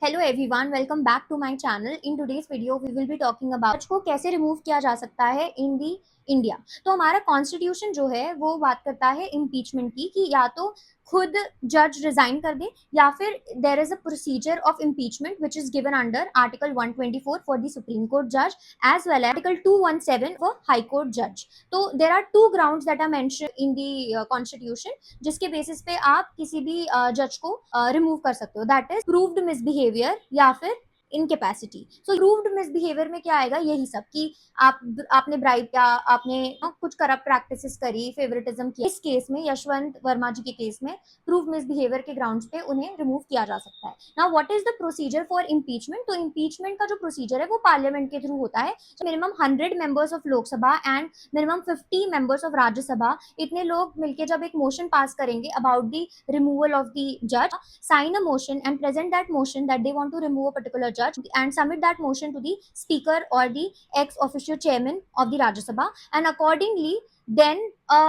Hello everyone, welcome back to my channel. In today's video we will be talking about जज को कैसे remove किया जा सकता है इन दी इंडिया। तो हमारा कॉन्स्टिट्यूशन जो है वो बात करता है इम्पीचमेंट की, कि या तो खुद जज रिजाइन कर दे या फिर there is a procedure of impeachment which is given under article 124 for the Supreme Court जज as well as article 217 for High Court जज। तो there are two grounds that are mention in the constitution जिसके basis पे आप किसी भी जज को रिमूव कर सकते हो। दैट इज प्रूव्ड मिसबिहेवियर या फिर इनकेपेसिटी। सो प्रूव्ड मिसबिहेवियर में क्या आएगा, यही सब कि आपने ब्राइब किया, आपने कुछ करप्ट प्रैक्टिसेस करी, फेवरेटिज्म किया। इस केस में यशवंत वर्मा जी के केस में प्रूव मिसबिहेवियर के ग्राउंड्स पे उन्हें रिमूव किया जा सकता है। Now what is the procedure for impeachment? तो इम्पीचमेंट का जो प्रोसीजर है वो पार्लियामेंट के थ्रू होता है। Minimum 100 members of Lok Sabha and minimum 50 members of Rajya Sabha, इतने लोग मिलकर जब एक मोशन पास करेंगे about the removal of the जज, sign a motion and present that motion that they want to remove a particular judge and submit that motion to the speaker or the ex officio chairman of the Rajya Sabha, and accordingly then a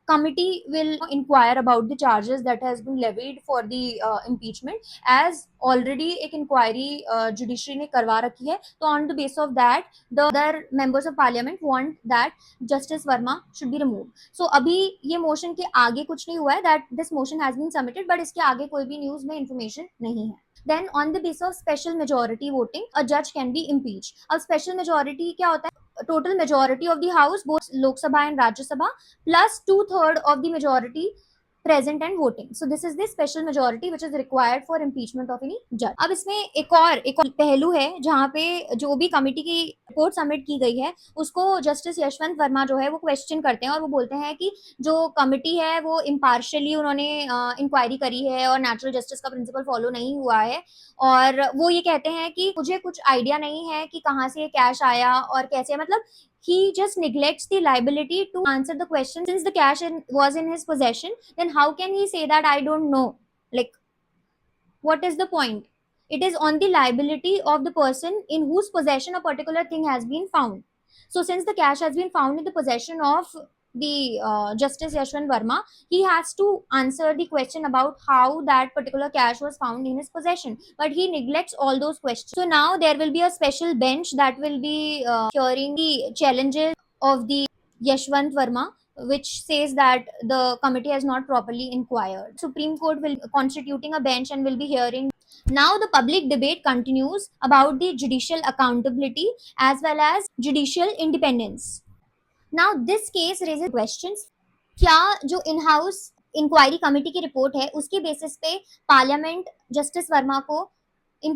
committee will inquire about the charges that has been levied for the impeachment, as already एक inquiry judiciary ने करवा रखी है। तो on the basis of that the other members of parliament want that justice Verma should be removed. So अभी ये motion के आगे कुछ नहीं हुआ है, that this motion has been submitted, but इसके आगे कोई भी न्यूज में इंफॉर्मेशन नहीं है। Then on the basis of special majority voting a judge can be impeached. अब special majority क्या होता है? Total majority of the house, both Lok Sabha and Rajya Sabha, plus 2/3 of the majority present and voting. So this is the special majority which is required for impeachment of any judge. अब इसमें एक और पहलू है जहाँ पे जो भी कमिटी की रिपोर्ट सबमिट की गई है उसको जस्टिस यशवंत वर्मा जो है वो क्वेश्चन करते हैं और वो बोलते हैं कि जो कमिटी है वो इम्पार्शियली उन्होंने इंक्वायरी करी है और नेचुरल जस्टिस का प्रिंसिपल फॉलो नहीं हुआ है। और वो ये कहते हैं कि मुझे कुछ आइडिया नहीं है कि कहाँ से ये कैश आया और कैसे, मतलब he just neglects the liability to answer the question. Since the cash was in his possession, then how can he say that I don't know? Like, what is the point? It is on the liability of the person in whose possession a particular thing has been found. So since the cash has been found in the possession of the Justice Yashwant Verma, he has to answer the question about how that particular cash was found in his possession, but he neglects all those questions. So now there will be a special bench that will be hearing the challenges of the Yashwant Verma, which says that the committee has not properly inquired. Supreme Court will be constituting a bench and will be hearing. Now the public debate continues about the judicial accountability as well as judicial independence. Now this case raises questions. क्या जो in house inquiry committee की report है उसके basis पे parliament justice Verma को